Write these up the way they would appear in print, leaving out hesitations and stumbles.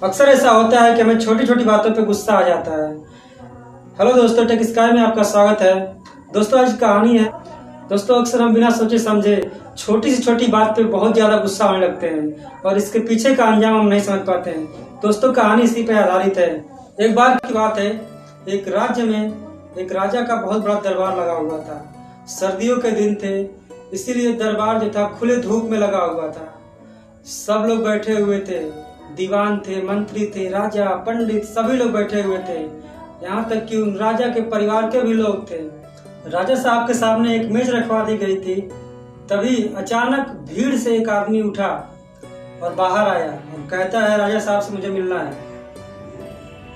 अक्सर ऐसा होता है कि हमें छोटी छोटी बातों पे गुस्सा आ जाता है। हेलो दोस्तों, टेक स्काई में आपका स्वागत है। दोस्तों, आज कहानी है। दोस्तों, अक्सर हम बिना सोचे समझे छोटी से छोटी बात पे बहुत ज़्यादा गुस्सा होने लगते हैं और इसके पीछे का अंजाम हम नहीं समझ पाते हैं। दोस्तों, कहानी इसी पे आधारित है। एक बार की बात है, एक राज्य में एक राजा का बहुत बड़ा दरबार लगा हुआ था। सर्दियों के दिन थे, इसीलिए दरबार जो था खुले धूप में लगा हुआ था। सब लोग बैठे हुए थे, दीवान थे, मंत्री थे, राजा, पंडित, सभी लोग बैठे हुए थे। यहाँ तक कि उन राजा के परिवार के भी लोग थे। राजा साहब के सामने एक मेज रखवा दी गई थी। तभी अचानक भीड़ से एक आदमी उठा और बाहर आया और कहता है, राजा साहब से मुझे मिलना है।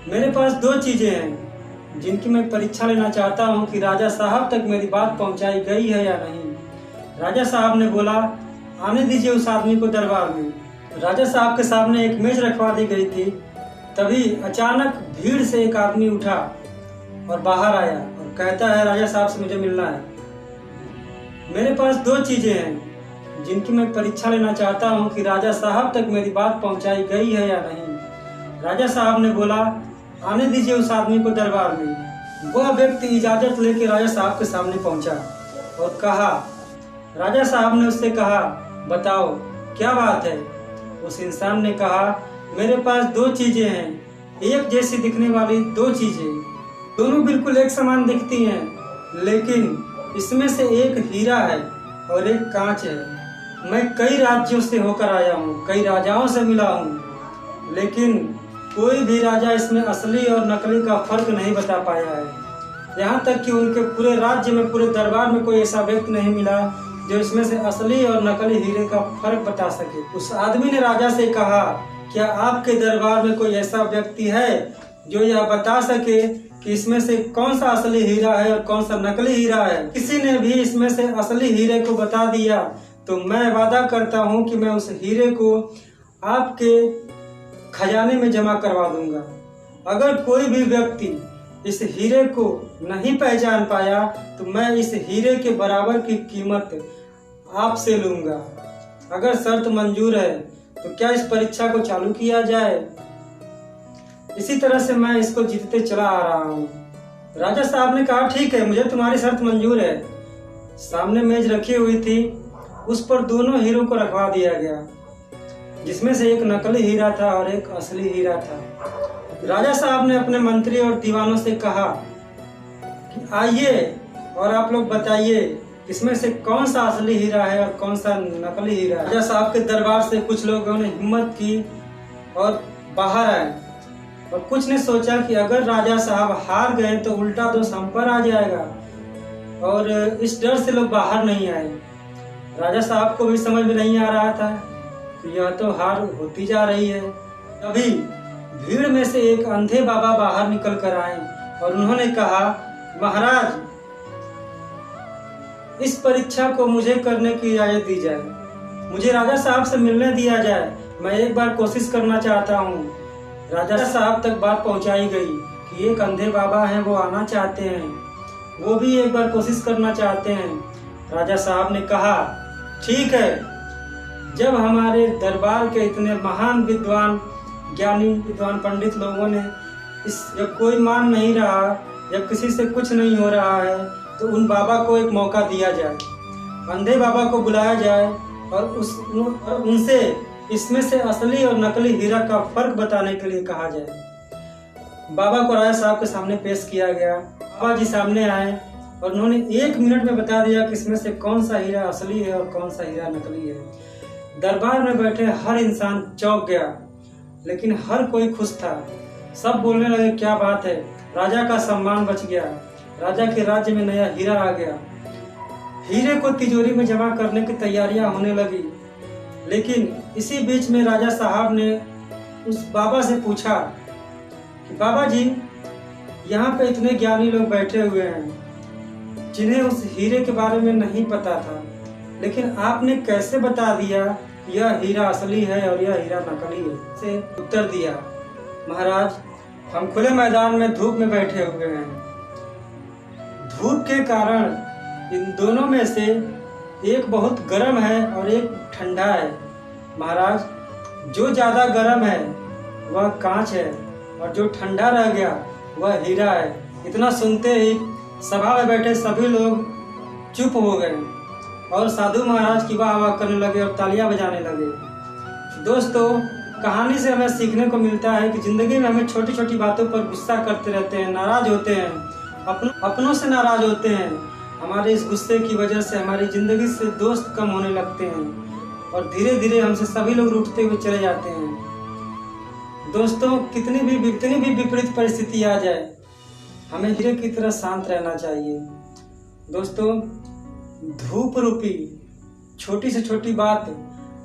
मेरे पास दो चीजें हैं जिनकी मैं परीक्षा लेना चाहता हूँ कि राजा साहब तक मेरी बात पहुँचाई गई है या नहीं। राजा साहब ने बोला, आने दीजिए उस आदमी को दरबार में। राजा साहब के सामने एक मेज रखवा दी गई थी। तभी अचानक भीड़ से एक आदमी उठा और बाहर आया और कहता है, राजा साहब से मुझे मिलना है। मेरे पास दो चीजें हैं जिनकी मैं परीक्षा लेना चाहता हूँ कि राजा साहब तक मेरी बात पहुँचाई गई है या नहीं। राजा साहब ने बोला, आने दीजिए उस आदमी को दरबार में। वह व्यक्ति इजाजत लेके राजा साहब के सामने पहुंचा और कहा, राजा साहब ने उससे कहा, बताओ क्या बात है। उस इंसान ने कहा, मेरे पास दो चीजें हैं, एक जैसी दिखने वाली दो चीजें, दोनों बिल्कुल एक समान दिखती हैं, लेकिन इसमें से एक हीरा है और एक कांच है। मैं कई राज्यों से होकर आया हूँ, कई राजाओं से मिला हूँ, लेकिन कोई भी राजा इसमें असली और नकली का फर्क नहीं बता पाया है। यहाँ तक कि उनके पूरे राज्य में, पूरे दरबार में कोई ऐसा व्यक्ति नहीं मिला जो इसमें से असली और नकली हीरे का फर्क बता सके। उस आदमी ने राजा से कहा, क्या आपके दरबार में कोई ऐसा व्यक्ति है जो यह बता सके कि इसमें से कौन सा असली हीरा है और कौन सा नकली हीरा है। किसी ने भी इसमें से असली हीरे को बता दिया तो मैं वादा करता हूँ कि मैं उस हीरे को आपके खजाने में जमा करवा दूंगा। अगर कोई भी व्यक्ति इस हीरे को नहीं पहचान पाया तो मैं इस हीरे के बराबर की कीमत आपसे लूंगा। अगर शर्त मंजूर है तो क्या इस परीक्षा को चालू किया जाए। इसी तरह से मैं इसको जीतते चला आ रहा हूँ। राजा साहब ने कहा, ठीक है, मुझे तुम्हारी शर्त मंजूर है। सामने मेज रखी हुई थी, उस पर दोनों हीरों को रखवा दिया गया, जिसमें से एक नकली हीरा था और एक असली हीरा था। राजा साहब ने अपने मंत्री और दीवानों से कहा कि आइए और आप लोग बताइए इसमें से कौन सा असली हीरा है और कौन सा नकली हीरा है। राजा साहब के दरबार से कुछ लोगों ने हिम्मत की और बाहर आए, और कुछ ने सोचा कि अगर राजा साहब हार गए तो उल्टा दोष हम पर आ जाएगा, और इस डर से लोग बाहर नहीं आए। राजा साहब को भी समझ में नहीं आ रहा था कि यह तो हार होती जा रही है। तभी भीड़ में से एक अंधे बाबा बाहर निकल कर आए और उन्होंने कहा, महाराज, इस परीक्षा को मुझे करने की इजाजत दी जाए, मुझे राजा साहब से मिलने दिया जाए, मैं एक बार कोशिश करना चाहता हूँ। राजा साहब तक बात पहुँचाई गई कि एक अंधे बाबा हैं, वो आना चाहते हैं, वो भी एक बार कोशिश करना चाहते हैं। राजा साहब ने कहा, ठीक है, जब हमारे दरबार के इतने महान विद्वान, ज्ञानी, विद्वान पंडित लोगों ने जब कोई मान नहीं रहा, जब किसी से कुछ नहीं हो रहा है, तो उन बाबा को एक मौका दिया जाए, अंधे बाबा को बुलाया जाए और उनसे इसमें से असली और नकली हीरा का फर्क बताने के लिए कहा जाए। बाबा को राजा साहब के सामने पेश किया गया। बाबा जी सामने आए और उन्होंने 1 मिनट में बता दिया कि इसमें से कौन सा हीरा असली है और कौन सा हीरा नकली है। दरबार में बैठे हर इंसान चौंक गया, लेकिन हर कोई खुश था। सब बोलने लगे, क्या बात है, राजा का सम्मान बच गया, राजा के राज्य में नया हीरा आ गया। हीरे को तिजोरी में जमा करने की तैयारियां होने लगी। लेकिन इसी बीच में राजा साहब ने उस बाबा से पूछा कि बाबा जी, यहाँ पे इतने ज्ञानी लोग बैठे हुए हैं जिन्हें उस हीरे के बारे में नहीं पता था, लेकिन आपने कैसे बता दिया यह हीरा असली है और यह हीरा नकली है। से उत्तर दिया, महाराज, हम खुले मैदान में धूप में बैठे हुए हैं। धूप के कारण इन दोनों में से एक बहुत गर्म है और एक ठंडा है। महाराज, जो ज़्यादा गर्म है वह कांच है, और जो ठंडा रह गया वह हीरा है। इतना सुनते ही सभा में बैठे सभी लोग चुप हो गए और साधु महाराज की वाह वाह करने लगे और तालियां बजाने लगे। दोस्तों, कहानी से हमें सीखने को मिलता है कि जिंदगी में हमें छोटी छोटी बातों पर गुस्सा करते रहते हैं, नाराज होते हैं, अपनों से नाराज होते हैं। हमारे इस गुस्से की वजह से हमारी जिंदगी से दोस्त कम होने लगते हैं और धीरे धीरे हमसे सभी लोग रूठते हुए चले जाते हैं। दोस्तों, कितनी भी विपरीत परिस्थिति आ जाए, हमें हीरे की तरह शांत रहना चाहिए। दोस्तों, धूप रूपी छोटी से छोटी बात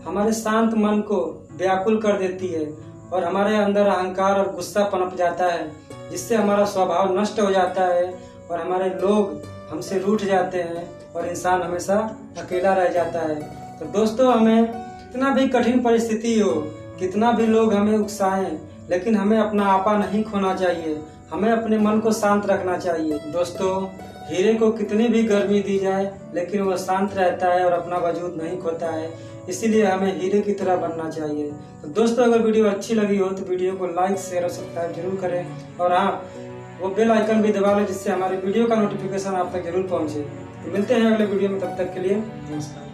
हमारे शांत मन को व्याकुल कर देती है और हमारे अंदर अहंकार और गुस्सा पनप जाता है, जिससे हमारा स्वभाव नष्ट हो जाता है और हमारे लोग हमसे रूठ जाते हैं और इंसान हमेशा अकेला रह जाता है। तो दोस्तों, हमें कितना भी कठिन परिस्थिति हो, कितना भी लोग हमें उकसाएं, लेकिन हमें अपना आपा नहीं खोना चाहिए। हमें अपने मन को शांत रखना चाहिए। दोस्तों, हीरे को कितनी भी गर्मी दी जाए, लेकिन वह शांत रहता है और अपना वजूद नहीं खोता है। इसीलिए हमें हीरे की तरह बनना चाहिए। तो दोस्तों, अगर वीडियो अच्छी लगी हो तो वीडियो को लाइक शेयर और सब्सक्राइब जरूर करें, और हाँ, वो बेल आइकन भी दबा लें, जिससे हमारे वीडियो का नोटिफिकेशन आप तक जरूर पहुंचे। तो मिलते हैं अगले वीडियो में, तब तक के लिए नमस्कार।